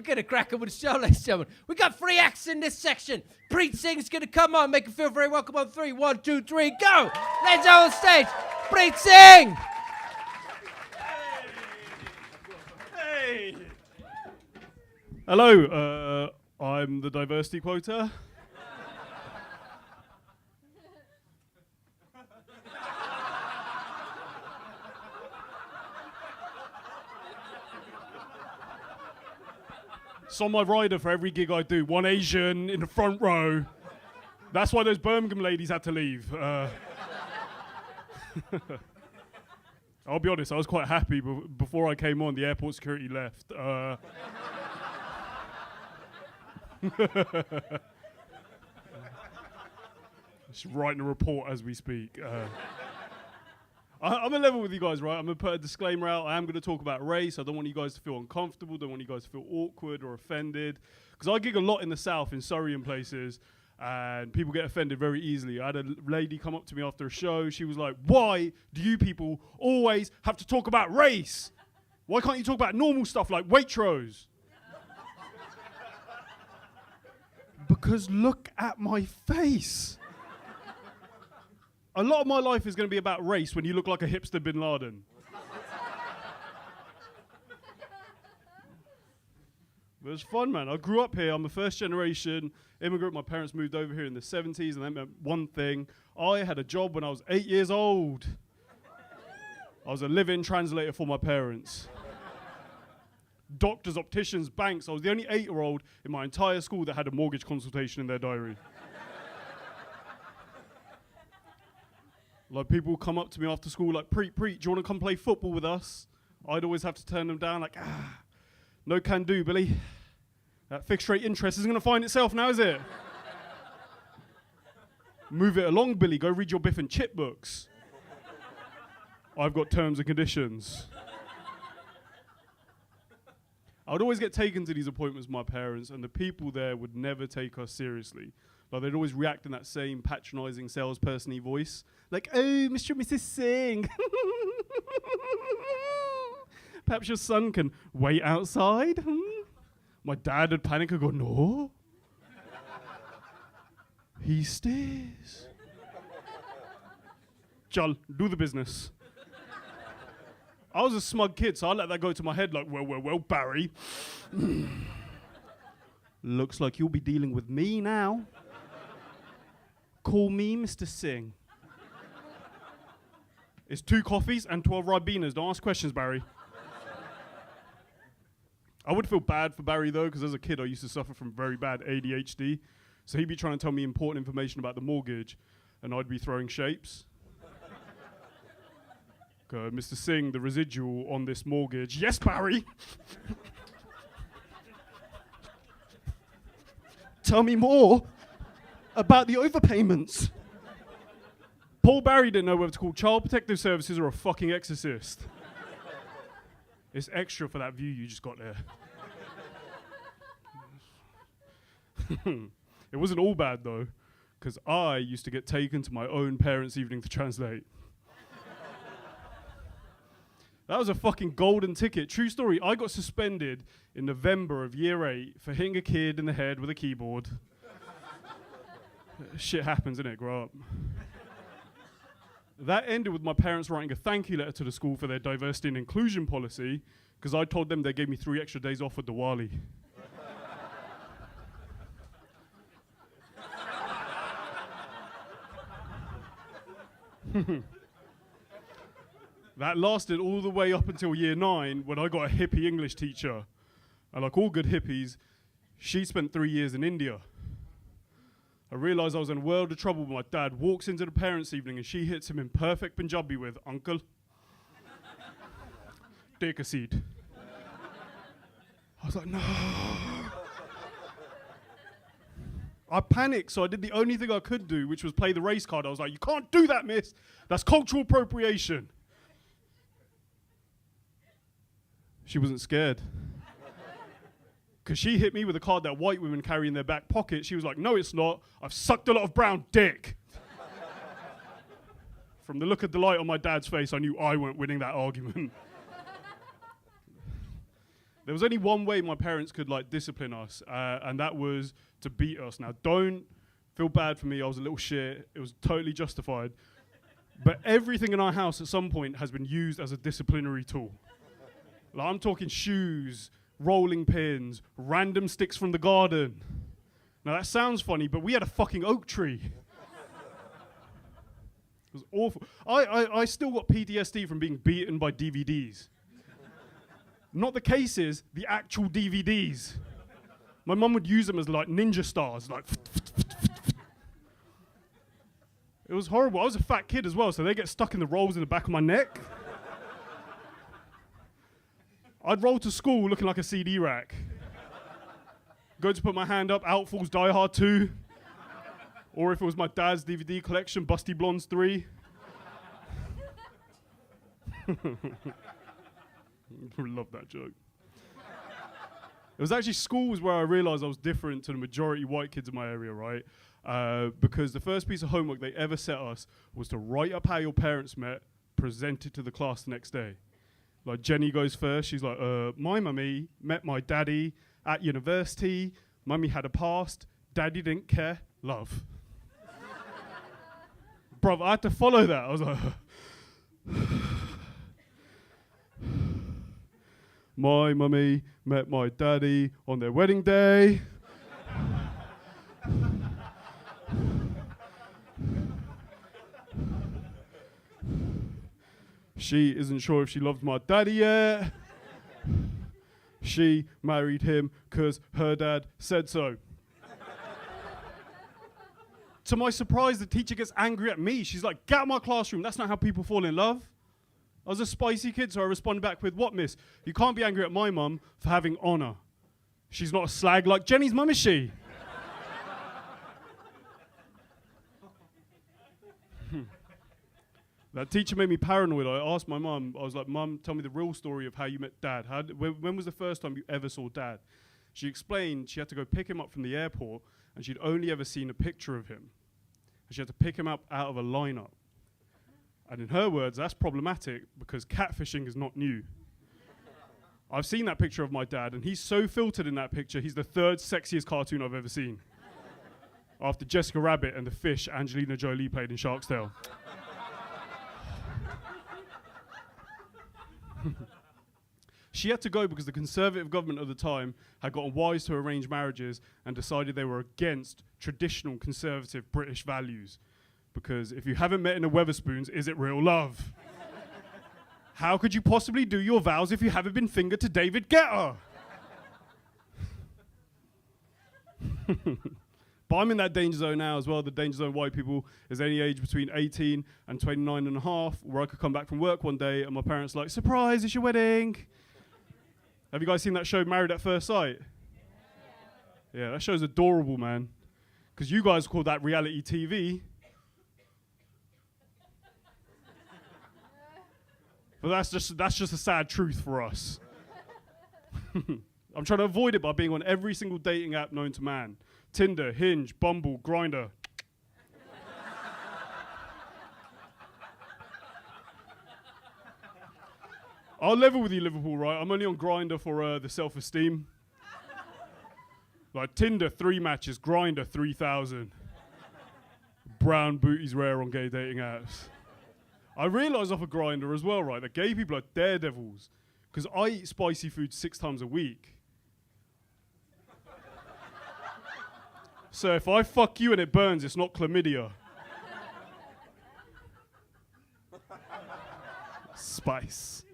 We're going to crack on with the show, ladies and gentlemen. We got 3 acts in this section. Preet Singh's going to come on, make you feel very welcome on 3. 1, 2, 3, go! Let's go on stage. Preet Singh! Hey! Hello, I'm the diversity quota. It's on my rider for every gig I do. 1 Asian in the front row. That's why those Birmingham ladies had to leave. I'll be honest, I was quite happy before I came on, the airport security left. Just writing a report as we speak. I'm in level with you guys, right? I'm going to put a disclaimer out. I am going to talk about race. I don't want you guys to feel uncomfortable. Don't want you guys to feel awkward or offended. Because I gig a lot in the South, in Surrey and places, and people get offended very easily. I had a lady come up to me after a show. She was like, why do you people always have to talk about race? Why can't you talk about normal stuff like Waitrose? Because look at my face. A lot of my life is going to be about race when you look like a hipster bin Laden. It was fun, man. I grew up here. I'm a first generation immigrant. My parents moved over here in the 70s, and that meant one thing. I had a job when I was 8 years old. I was a live-in translator for my parents. Doctors, opticians, banks. I was the only 8-year-old in my entire school that had a mortgage consultation in their diary. Like, people come up to me after school like, Preet, do you want to come play football with us? I'd always have to turn them down like, no can do, Billy. That fixed rate interest isn't going to find itself now, is it? Move it along, Billy. Go read your Biff and Chip books. I've got terms and conditions. I would always get taken to these appointments with my parents, and the people there would never take us seriously. Like, they'd always react in that same patronizing salesperson-y voice. Like, oh, Mr. and Mrs. Singh. Perhaps your son can wait outside? My dad would panic and go, no. He stays. Chal, do the business. I was a smug kid, so I let that go to my head like, well, Barry. Looks like you'll be dealing with me now. Call me Mr. Singh. It's 2 coffees and 12 Ribenas. Don't ask questions, Barry. I would feel bad for Barry, though, because as a kid, I used to suffer from very bad ADHD. So he'd be trying to tell me important information about the mortgage, and I'd be throwing shapes. Mr. Singh, the residual on this mortgage. Yes, Barry. Tell me more about the overpayments. Paul Barry didn't know whether to call Child Protective Services or a fucking exorcist. It's extra for that view you just got there. It wasn't all bad, though, because I used to get taken to my own parents' evening to translate. That was a fucking golden ticket. True story, I got suspended in November of year 8 for hitting a kid in the head with a keyboard. Shit happens, innit? Grow up. That ended with my parents writing a thank you letter to the school for their diversity and inclusion policy, because I told them they gave me 3 extra days off at Diwali. That lasted all the way up until year 9 when I got a hippie English teacher. And like all good hippies, she spent 3 years in India. I realised I was in a world of trouble when my dad walks into the parents' evening and she hits him in perfect Punjabi with, "Uncle, take a seat." I was like, no. I panicked, so I did the only thing I could do, which was play the race card. I was like, you can't do that, miss. That's cultural appropriation. She wasn't scared. Because she hit me with a card that white women carry in their back pocket. She was like, no, it's not. I've sucked a lot of brown dick. From the look of delight on my dad's face, I knew I weren't winning that argument. There was only one way my parents could like discipline us, and that was to beat us. Now, don't feel bad for me. I was a little shit. It was totally justified. But everything in our house at some point has been used as a disciplinary tool. Like, I'm talking shoes, rolling pins, random sticks from the garden. Now, that sounds funny, but we had a fucking oak tree. It was awful. I still got PTSD from being beaten by DVDs. Not the cases, the actual DVDs. My mum would use them as like ninja stars, like. It was horrible. I was a fat kid as well, so they get stuck in the rolls in the back of my neck. I'd roll to school looking like a CD rack. Go to put my hand up, out falls Die Hard 2. Or if it was my dad's DVD collection, Busty Blondes 3. Love that joke. It was actually schools where I realized I was different to the majority white kids in my area, right? Because the first piece of homework they ever set us was to write up how your parents met, present it to the class the next day. Like Jenny goes first, she's like, my mummy met my daddy at university, mummy had a past, daddy didn't care, love. Bruv, I had to follow that. I was like, my mummy met my daddy on their wedding day. She isn't sure if she loves my daddy yet. She married him because her dad said so. To my surprise, the teacher gets angry at me. She's like, get out of my classroom. That's not how people fall in love. I was a spicy kid, so I responded back with, what, miss? You can't be angry at my mum for having honor. She's not a slag like Jenny's mum, is she? That teacher made me paranoid. I asked my mum, I was like, Mum, tell me the real story of how you met Dad. When was the first time you ever saw Dad? She explained she had to go pick him up from the airport, and she'd only ever seen a picture of him. And she had to pick him up out of a lineup. And in her words, that's problematic because catfishing is not new. I've seen that picture of my dad, and he's so filtered in that picture, he's the third sexiest cartoon I've ever seen. After Jessica Rabbit and the fish Angelina Jolie played in Shark's Tale. She had to go because the Conservative government of the time had gotten wise to arranged marriages and decided they were against traditional Conservative British values. Because if you haven't met in a Weatherspoons, is it real love? How could you possibly do your vows if you haven't been fingered to David Guetta? But I'm in that danger zone now as well. The danger zone white people is any age between 18 and 29 and a half, where I could come back from work one day and my parents are like, surprise, it's your wedding. Have you guys seen that show, Married at First Sight? Yeah, that show's adorable, man. Because you guys call that reality TV. But that's just a sad truth for us. I'm trying to avoid it by being on every single dating app known to man. Tinder, Hinge, Bumble, Grindr. I'll level with you, Liverpool, right? I'm only on Grindr for the self-esteem. Like Tinder, 3 matches. Grindr, 3,000. Brown booty's rare on gay dating apps. I realise off a Grindr as well, right, that gay people are daredevils. Because I eat spicy food 6 times a week. So if I fuck you and it burns, it's not chlamydia. Spice.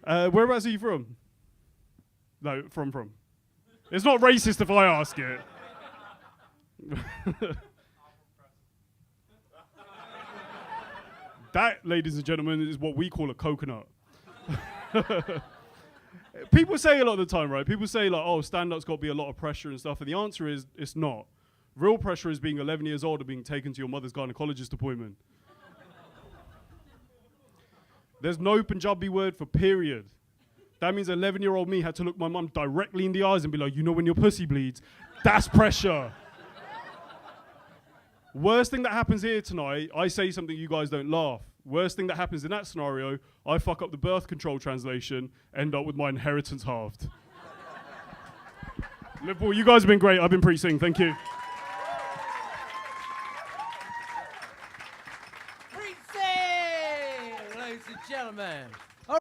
Whereabouts are you from? No, from. It's not racist if I ask it. That, ladies and gentlemen, is what we call a coconut. People say a lot of the time, right? People say, like, oh, stand-up's got to be a lot of pressure and stuff. And the answer is, it's not. Real pressure is being 11 years old and being taken to your mother's gynecologist appointment. There's no Punjabi word for period. That means 11-year-old me had to look my mum directly in the eyes and be like, you know when your pussy bleeds? That's pressure. Worst thing that happens here tonight, I say something you guys don't laugh. Worst thing that happens in that scenario, I fuck up the birth control translation, end up with my inheritance halved. Liverpool, you guys have been great. I've been Preet Singh. Thank you. Preet Singh, ladies and gentlemen.